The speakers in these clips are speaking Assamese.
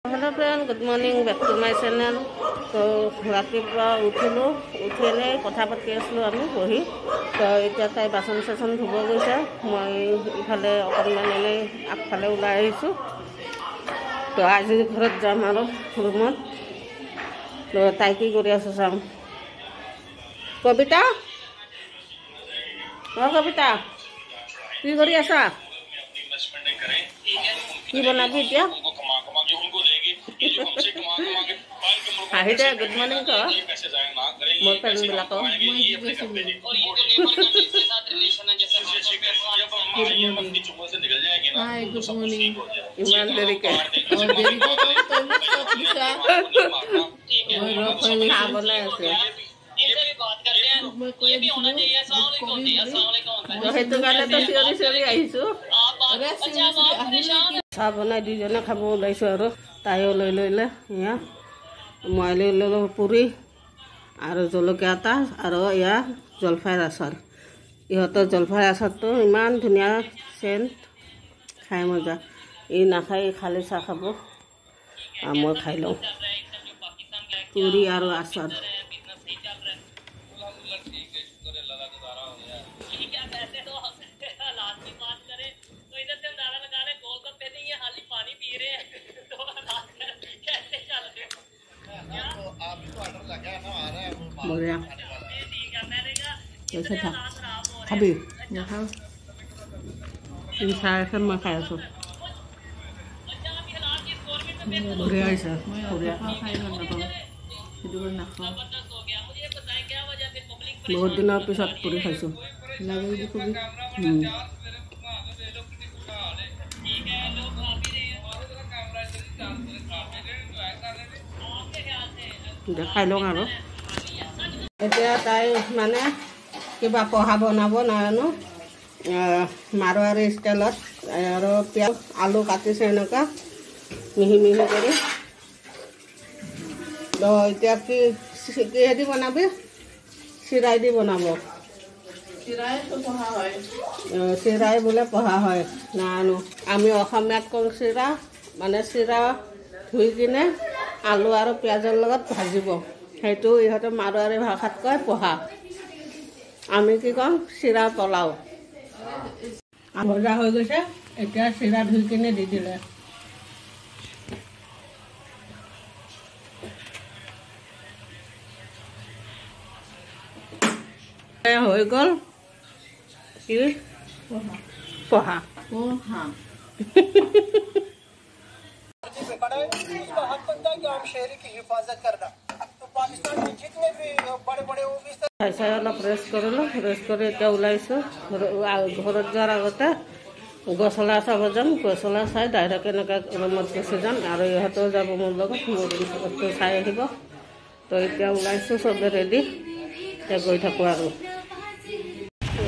Hello friend, good morning back to my channel. So ৰাতিপুৱা উঠিলো উঠিলে কথা পাতি আছিলোঁ আমি বহি তো এতিয়া তাই বাচন চাচন ধুব গৈছে মই ইফালে অকণমান এনেই আগফালে ওলাই আহিছোঁ তো আজি ঘৰত যাম আৰু ৰুমত তো তাই কি কৰি আছে চাম কবিতা কবিতা কি কৰি আছা কি বনাবি এতিয়া হাঁহি দে গুড মৰ্ণিং ক মোৰ ফ্ৰেণ্ডবিলাকক ইমান দেৰিকে চাহ বনাই আছে সেইটো কাৰণেতো চিঞৰি চিঞৰি আহিছোঁ চাহ বনাই দুইজনে খাব ওলাইছোঁ আৰু তাইও লৈ লৈলে এয়া মই লৈ ল'লোঁ পুৰি আৰু জলকীয়া এটা আৰু এয়া জলফাইৰ আচাৰ ইহঁতৰ জলফাইৰ আচাৰটো ইমান ধুনীয়া চেণ্ট খাই মজা ই নাখাই খালি চাহ খাব মই খাই লওঁ পুৰি আৰু আচাৰ बढ़िया कैसे था खाबी नाखाओ इन सारे सब मैं खाया सो बढ़िया है सर बढ़िया बहुत दिन पिछत पूरी खाइसो খাই লওঁ আৰু এতিয়া তাই মানে কিবা পহা বনাব নাজানো মাৰোৱাৰী ষ্টাইলত আৰু পিঁয়াজ আলু কাটিছে এনেকুৱা মিহি মিহি কৰি তো এতিয়া কিহেদি বনাবি চিৰাই দি বনাব চিৰাই বোলে পহা হয় নাজানো আমি অসমীয়াত কওঁ চিৰা মানে চিৰা ধুই কিনে আলু আৰু পিঁয়াজৰ লগত ভাজিব সেইটো ইহঁতে মাৰোৱাৰী ভাষাত কয় পহা আমি কি কওঁ চিৰা পলাও ভজা হৈ গৈছে এতিয়া চিৰা ধুই কিনে দি দিলে হৈ গ'ল কি পহা পহা অলপ ৰেষ্ট কৰিলোঁ ৰেষ্ট কৰি এতিয়া ওলাইছোঁ ঘৰত যোৱাৰ আগতে গছলা চাব যাম গছলা চাই ডাইৰেক্ট এনেকৈ ৰুমত গুচি যাম আৰু ইহঁতেও যাব মোৰ লগত মোৰ বস্তু চাই আহিব তো এতিয়া ওলাইছোঁ চবে ৰেডি এতিয়া গৈ থাকোঁ আৰু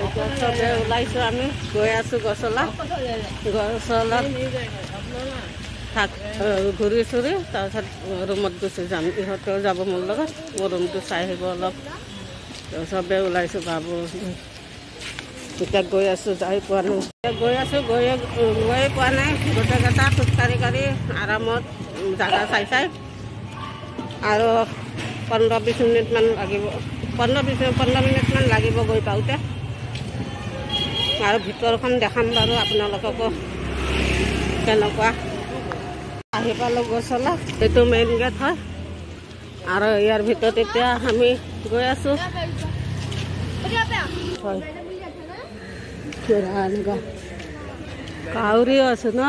এতিয়া চবে ওলাইছোঁ আমি গৈ আছোঁ গছলাত থাক ঘূৰি চুৰি তাৰপিছত ৰুমত গুচি যাম ইহঁতেও যাব মোৰ লগত মোৰ ৰুমটো চাই আহিব অলপ চবে ওলাইছোঁ বাবু এতিয়া গৈ আছোঁ যাই পোৱা নাই গৈ আছোঁ গৈয়ে পোৱা নাই গোটেইকেইটা খোজকাঢ়ি কাঢ়ি আৰামত জাগা চাই চাই আৰু 15-20 মিনিটমান লাগিব 15 মিনিটমান লাগিব গৈ পাওঁতে আৰু ভিতৰখন দেখাম বাৰু আপোনালোককো কেনেকুৱা আহি পালোঁ গছলা এইটো মেইন গেট হয় আৰু ইয়াৰ ভিতৰত এতিয়া আমি গৈ আছোঁ হয় এনেকুৱা কাউৰীও আছে ন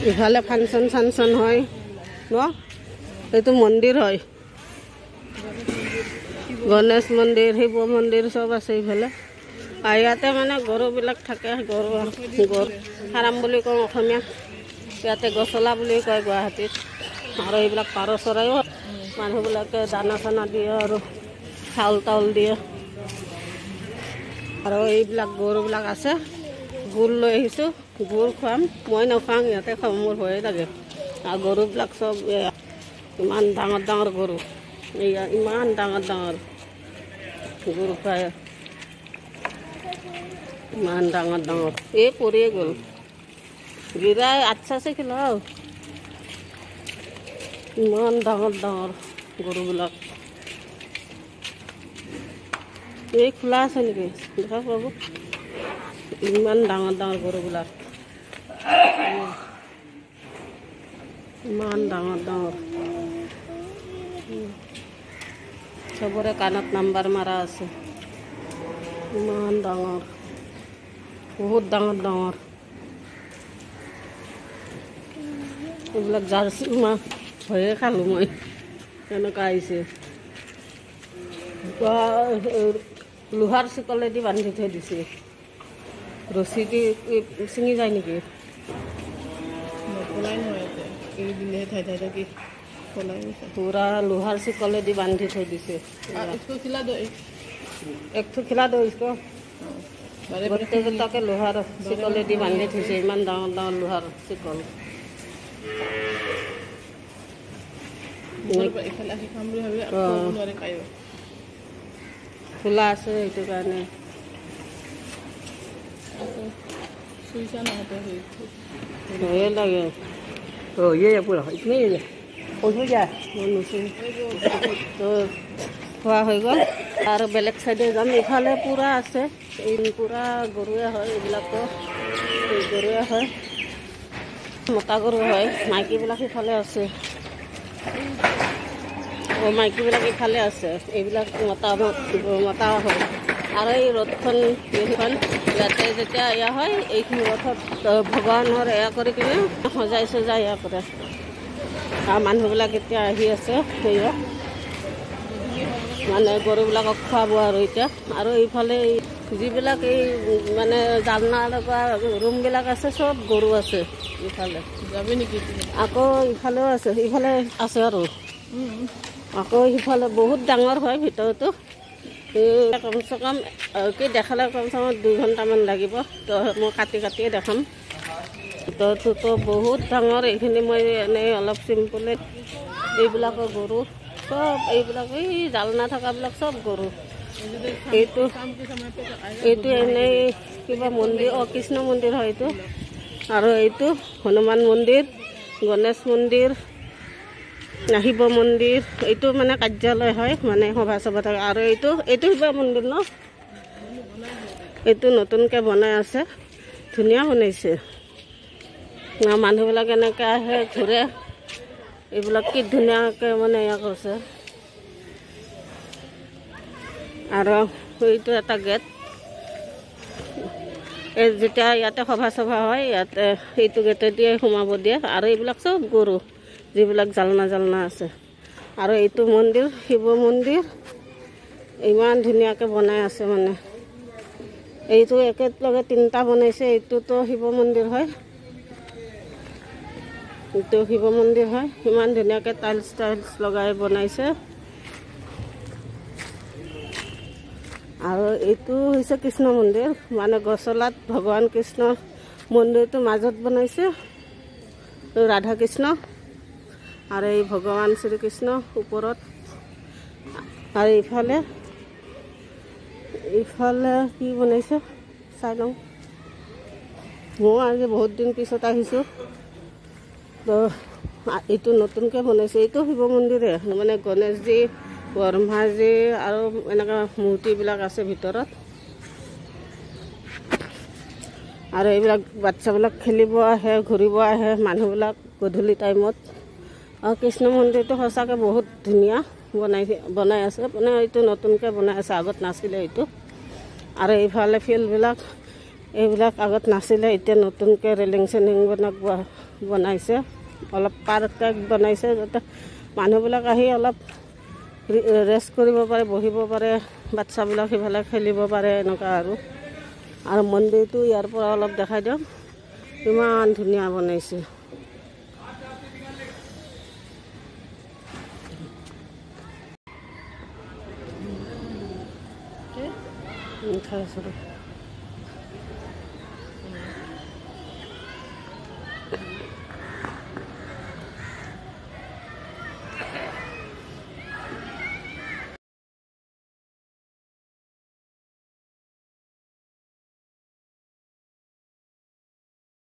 ইফালে ফাংচন চাংচন হয় ন এইটো মন্দিৰ হয় গণেশ মন্দিৰ শিৱ মন্দিৰ চব আছে ইফালে আৰু ইয়াতে মানে গৰুবিলাক থাকে গৰু ফাৰ্ম বুলি কওঁ অসমীয়া ইয়াতে গছলা বুলি কয় গুৱাহাটীত আৰু এইবিলাক পাৰ চৰাইও মানুহবিলাকে দানা চানা দিয়ে আৰু চাউল তাউল দিয়ে আৰু এইবিলাক গৰুবিলাক আছে গুড় লৈ আহিছোঁ গুড় খুৱাম মই নাখাওঁ ইয়াতে খাওঁ মোৰ ভয়ে লাগে আৰু গৰুবিলাক চব ইমান ডাঙৰ ডাঙৰ গৰু এয়া ইমান ডাঙৰ ডাঙৰ গৰু খুৱাই ইমান ডাঙৰ ডাঙৰ এই পৰিয়ে গ'ল গিৰাই আচ্ছা চে খেলাও ইমান ডাঙৰ ডাঙৰ গৰুবিলাক এই খোলা আছে নেকি দেখা পাব ইমান ডাঙৰ ডাঙৰ গৰুবিলাক ইমান ডাঙৰ ডাঙৰ চবৰে কাণত নাম্বাৰ মাৰা আছে ইমান ডাঙৰ বহুত ডাঙৰ ডাঙৰ এইবিলাক জাৰ্চি মাহ ভয়ে খালোঁ মই এনেকুৱা আহিছে লোহাৰ চিকলেদি বান্ধি থৈ দিছে ৰছী দি ছিঙি যায় নেকি পুৰা লোহাৰ চিকলেদি বান্ধি থৈ দিছে একটু খিলা দো ইসকো গোটেইকেইটাকে লোহাৰ চিকলেদি বান্ধি থৈছে ইমান ডাঙৰ ডাঙৰ লোহাৰ চিকল খোলা আছে সেইটো কাৰণে ভয়ে লাগে খোৱা হৈ গ'ল আৰু বেলেগ চাইডে যাম ইফালে পূৰা আছে এই পূৰা গৰুৱে হয় এইবিলাকো গৰুৱে হয় মতা গৰু হয় মাইকীবিলাক ইফালে আছে মাইকীবিলাক ইফালে আছে এইবিলাক মতা মতা হয় আৰু এই ৰথখন এইখন ইয়াতে যেতিয়া এয়া হয় এইখিনি ৰথত ভগৱানৰ এয়া কৰি কিনে সজাই চজাই এয়া কৰে আৰু মানুহবিলাক এতিয়া আহি আছে সেয়া মানে গৰুবিলাকক খোৱা বোৱা আৰু এতিয়া আৰু এইফালে যিবিলাক এই মানে জালনা লগা ৰুমবিলাক আছে চব গৰু আছে ইফালে যাবি নেকি আকৌ ইফালেও আছে ইফালে আছে আৰু আকৌ সিফালে বহুত ডাঙৰ হয় ভিতৰতো কমচে কম কি দেখালে কমচে কম 2 ঘণ্টামান লাগিব তো মই কাটি কাটিয়ে দেখাম ভিতৰটোতো বহুত ডাঙৰ এইখিনি মই এনেই অলপ চিম্পলে এইবিলাকৰ গৰু সব এইবিলাক এই জালনা থকাবিলাক সব গৰু এইটো এনেই কিবা মন্দিৰ কৃষ্ণ মন্দিৰ হয় এইটো আৰু এইটো হনুমান মন্দিৰ গণেশ মন্দিৰ শিৱ মন্দিৰ এইটো মানে কাৰ্যালয় হয় মানে সভা সভা থাকে আৰু এইটো শিৱ মন্দিৰ ন এইটো নতুনকৈ বনাই আছে ধুনীয়া বনাইছে মানুহবিলাক এনেকৈ আহে ঘূৰে এইবিলাক কি ধুনীয়াকৈ মানে এয়া কৰিছে আৰু এইটো এটা গেট এই যেতিয়া ইয়াতে সভা সভা হয় ইয়াতে এইটো গেটেদিয়ে সোমাব দিয়ে আৰু এইবিলাক চব গৰু যিবিলাক জালনা জালনা আছে আৰু এইটো মন্দিৰ শিৱ মন্দিৰ ইমান ধুনীয়াকৈ বনাই আছে মানে এইটো একেলগে 3টা বনাইছে এইটোতো শিৱ মন্দিৰ হয় এইটো শিৱ মন্দিৰ হয় ইমান ধুনীয়াকৈ টাইলছ লগাই বনাইছে আৰু এইটো হৈছে কৃষ্ণ মন্দিৰ মানে গছলাত ভগৱান কৃষ্ণ মন্দিৰটো মাজত বনাইছে ৰাধা কৃষ্ণ আৰু এই ভগৱান শ্ৰীকৃষ্ণ ওপৰত আৰু ইফালে কি বনাইছে চাই লওঁ মই আজি বহুত দিন পিছত আহিছোঁ তো এইটো নতুনকৈ বনাইছে এইটো শিৱ মন্দিৰে মানে গণেশজী ব্ৰহ্মাজী আৰু এনেকুৱা মূৰ্তিবিলাক আছে ভিতৰত আৰু এইবিলাক বাচ্চাবিলাক খেলিব আহে ঘূৰিব আহে মানুহবিলাক গধূলি টাইমত আৰু কৃষ্ণ মন্দিৰটো সঁচাকৈ বহুত ধুনীয়া বনাই আছে মানে এইটো নতুনকৈ বনাই আছে আগত নাছিলে এইটো আৰু এইফালে ফিল্ডবিলাক এইবিলাক আগত নাছিলে এতিয়া নতুনকৈ ৰেলিং চেলিং বনাইছে অলপ পাৰ্ক টাইপ বনাইছে যাতে মানুহবিলাক আহি অলপ ৰেষ্ট কৰিব পাৰে বহিব পাৰে বাচ্চাবিলাক সিফালে খেলিব পাৰে এনেকুৱা আৰু মন্দিৰটো ইয়াৰ পৰা অলপ দেখাই দিয়ক ইমান ধুনীয়া বনাইছে খাই আছোঁ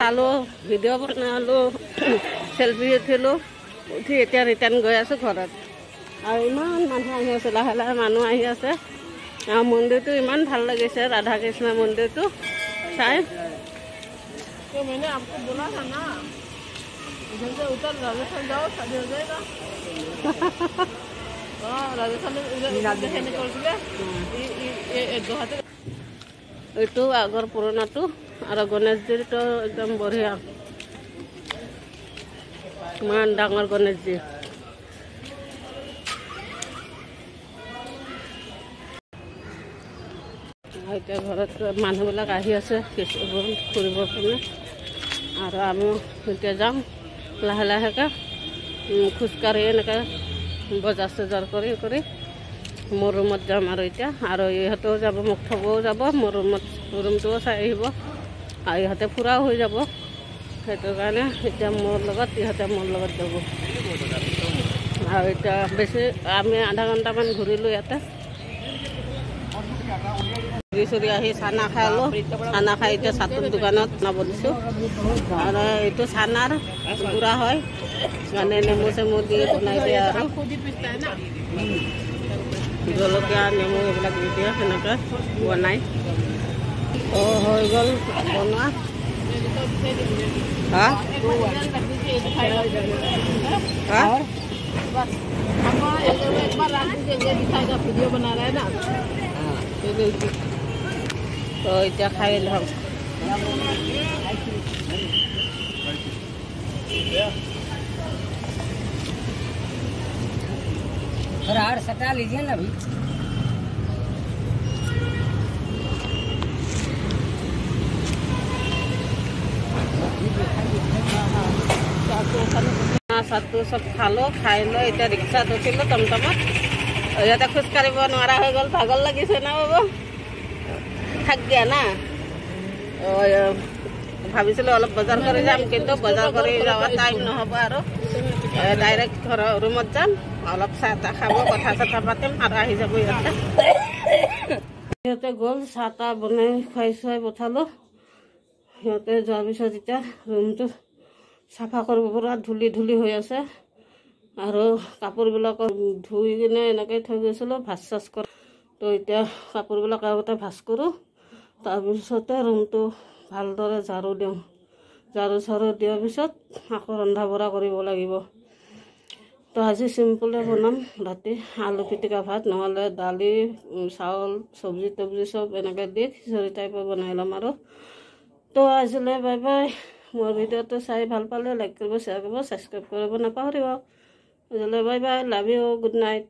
চালোঁ ভিডিঅ' বনালোঁ চেলফি উঠিলোঁ উঠি এতিয়া ৰিটাৰ্ণ গৈ আছোঁ ঘৰত আৰু ইমান মানুহ আহি আছে লাহে লাহে মানুহ আহি আছে আৰু মন্দিৰটো ইমান ভাল লাগিছে ৰাধা কৃষ্ণ মন্দিৰটো চাই এইটো আগৰ পুৰণাটো আৰু গণেশজীটো একদম বঢ়িয়া ইমান ডাঙৰ গণেশজী এতিয়া ঘৰত মানুহবিলাক আহি আছে ফুৰিবৰ কাৰণে আৰু আমিও এতিয়া যাম লাহে লাহেকৈ খোজকাঢ়ি এনেকৈ বজাৰ চজাৰ কৰি কৰি মোৰ ৰুমত যাম আৰু এতিয়া আৰু ইহঁতেও যাব মোক থবও যাব মোৰ ৰুমটোও চাই আহিব আৰু ইহঁতে ফুৰাও হৈ যাব সেইটো কাৰণে এতিয়া মোৰ লগত ইহঁতে মোৰ লগত যাব আৰু এতিয়া বেছি আমি আধা ঘণ্টামান ঘূৰিলোঁ ইয়াতে ঘূৰি চুৰি আহি চানা খালোঁ চানা খাই এতিয়া চাটোৰ দোকানত বনাব দিছোঁ আৰু এইটো চানাৰ গুড়া হয় মানে নেমু চেমু দি বনাই দিয়ে আৰু জলকীয়া নেমু এইবিলাক দি দিয়ে সেনেকৈ বনাই হৈ গ'ল বনোৱা ভিডিঅ' বনা ৰहा है ना तो এতিয়া খাই লওঁ फरार सटा लीजिए ना अभी চাহটো চব খালোঁ খাই লৈ এতিয়া ৰিক্সাত উঠিলোঁ টমটমত ইয়াতে খোজকাঢ়িব নোৱাৰা হৈ গ'ল ভাগৰ লাগিছে না বাবু থাক দিয়া না ভাবিছিলোঁ অলপ বজাৰ কৰি যাম কিন্তু বজাৰ কৰি যোৱা টাইম নহ'ব আৰু ডাইৰেক্ট ঘৰৰ ৰুমত যাম অলপ চাহ তাহ খাব কথা চথা পাতিম আৰু আহি যাব সিহঁতে গ'ল চাহ তাহ বনাই খুৱাই চুৱাই পঠালোঁ সিহঁতে যোৱাৰ পিছত এতিয়া ৰুমটো চাফা কৰিব পৰা ধূলি হৈ আছে আৰু কাপোৰবিলাক ধুই কিনে এনেকৈ থৈ গৈছিলোঁ ভাজ চাজ কৰি তো এতিয়া কাপোৰবিলাক আগতে ভাজ কৰোঁ তাৰপিছতে ৰুমটো ভালদৰে ঝাৰু দিওঁ ঝাৰু চাৰু দিয়াৰ পিছত আকৌ ৰন্ধা বঢ়া কৰিব লাগিব তো আজি চিম্পুলে বনাম ৰাতি আলু পিটিকা ভাত নহ'লে দালি চাউল চব্জি তব্জি চব এনেকৈ দি খিচৰি টাইপৰ বনাই ল'ম আৰু তো আজিলৈ বাই বাই মোৰ ভিডিঅ'টো চাই ভাল পালে লাইক কৰিব শ্বেয়াৰ কৰিব ছাবস্ক্ৰাইব কৰিব নাপাহৰিব আজিলৈ bye bye love you good night